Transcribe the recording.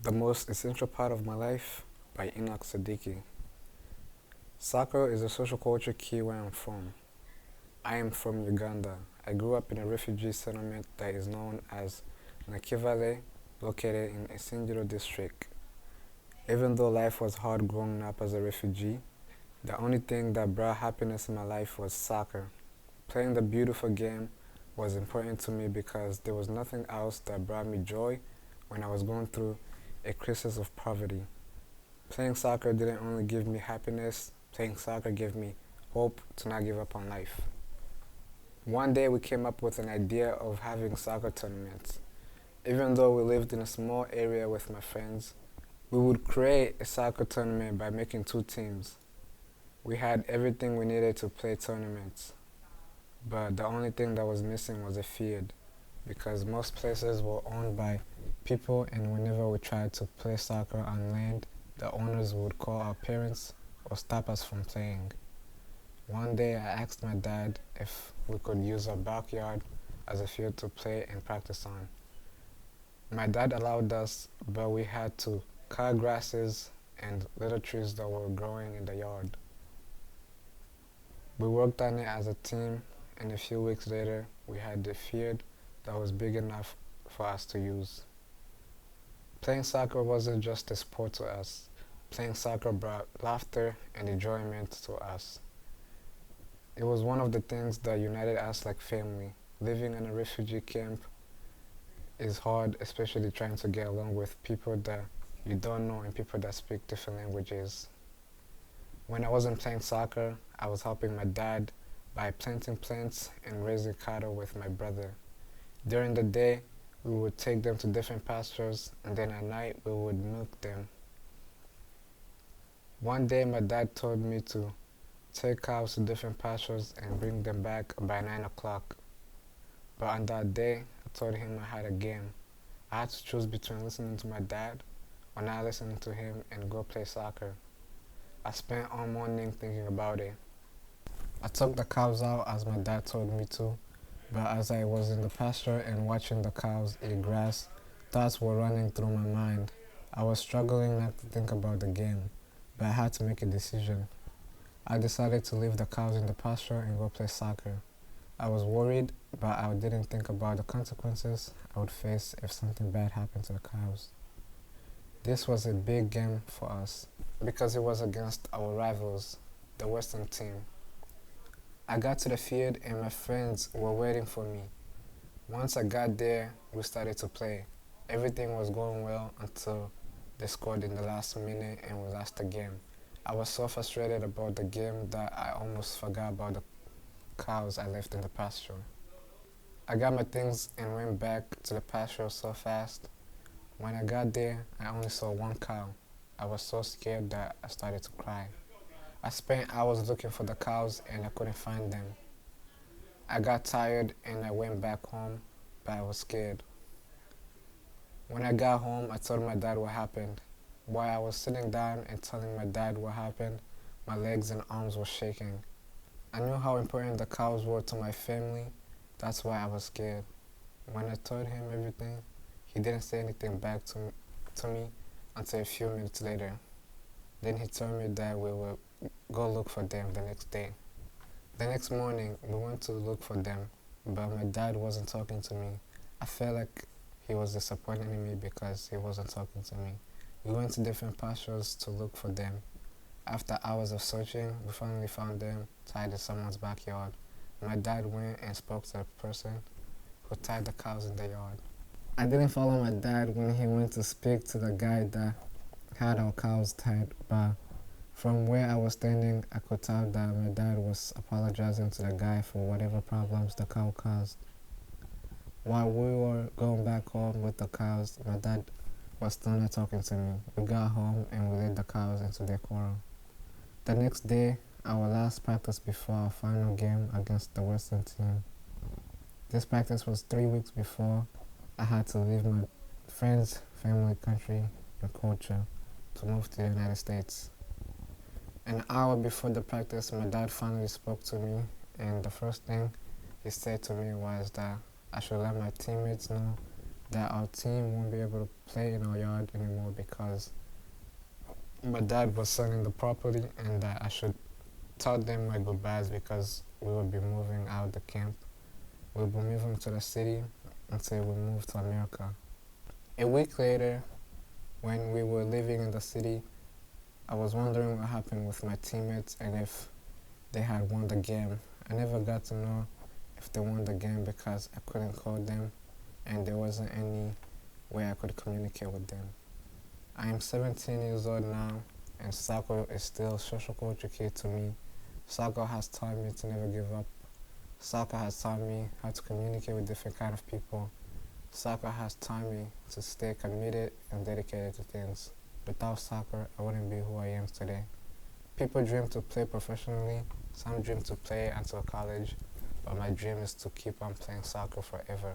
The Most Essential Part of My Life by Enock Sadiki. Soccer is a social culture key where I'm from. I am from Uganda. I grew up in a refugee settlement that is known as Nakivale, located in Isingiro district. Even though life was hard growing up as a refugee, the only thing that brought happiness in my life was soccer. Playing the beautiful game was important to me because there was nothing else that brought me joy when I was going through a crisis of poverty. Playing soccer didn't only give me happiness, playing soccer gave me hope to not give up on life. One day we came up with an idea of having soccer tournaments. Even though we lived in a small area with my friends, we would create a soccer tournament by making two teams. We had everything we needed to play tournaments, but the only thing that was missing was a field because most places were owned by people, and whenever we tried to play soccer on land, the owners would call our parents or stop us from playing. One day I asked my dad if we could use our backyard as a field to play and practice on. My dad allowed us, but we had to cut grasses and little trees that were growing in the yard. We worked on it as a team, and a few weeks later we had the field that was big enough for us to use. Playing soccer wasn't just a sport to us. Playing soccer brought laughter and enjoyment to us. It was one of the things that united us like family. Living in a refugee camp is hard, especially trying to get along with people that you don't know and people that speak different languages. When I wasn't playing soccer, I was helping my dad by planting plants and raising cattle with my brother. During the day, we would take them to different pastures, and then at night we would milk them. One day my dad told me to take cows to different pastures and bring them back by 9 o'clock. But on that day, I told him I had a game. I had to choose between listening to my dad or not listening to him and go play soccer. I spent all morning thinking about it. I took the cows out as my dad told me to, but as I was in the pasture and watching the cows eat grass, thoughts were running through my mind. I was struggling not to think about the game, but I had to make a decision. I decided to leave the cows in the pasture and go play soccer. I was worried, but I didn't think about the consequences I would face if something bad happened to the cows. This was a big game for us because it was against our rivals, the Western team. I got to the field and my friends were waiting for me. Once I got there, we started to play. Everything was going well until they scored in the last minute and we lost the game. I was so frustrated about the game that I almost forgot about the cows I left in the pasture. I got my things and went back to the pasture so fast. When I got there, I only saw one cow. I was so scared that I started to cry. I spent hours looking for the cows and I couldn't find them. I got tired and I went back home, but I was scared. When I got home, I told my dad what happened. While I was sitting down and telling my dad what happened, my legs and arms were shaking. I knew how important the cows were to my family, that's why I was scared. When I told him everything, he didn't say anything back to me until a few minutes later. Then he told me that we would go look for them the next day. The next morning, we went to look for them, but my dad wasn't talking to me. I felt like he was disappointed in me because he wasn't talking to me. We went to different pastures to look for them. After hours of searching, we finally found them tied in someone's backyard. My dad went and spoke to the person who tied the cows in the yard. I didn't follow my dad when he went to speak to the guy that had our cows tied, but from where I was standing, I could tell that my dad was apologizing to the guy for whatever problems the cow caused. While we were going back home with the cows, my dad was still not talking to me. We got home and we led the cows into their corral. The next day, our last practice before our final game against the Western team. This practice was 3 weeks before I had to leave my friends, family, country, and culture to move to the United States. An hour before the practice, my dad finally spoke to me, and the first thing he said to me was that I should let my teammates know that our team won't be able to play in our yard anymore because my dad was selling the property and that I should tell them my goodbyes because we will be moving out the camp. We'll be moving to the city until we move to America. A week later, when we were living in the city, I was wondering what happened with my teammates and if they had won the game. I never got to know if they won the game because I couldn't call them and there wasn't any way I could communicate with them. I am 17 years old now and soccer is still social culture key to me. Soccer has taught me to never give up. Soccer has taught me how to communicate with different kind of people. Soccer has taught me to stay committed and dedicated to things. Without soccer, I wouldn't be who I am today. People dream to play professionally, some dream to play until college, but my dream is to keep on playing soccer forever.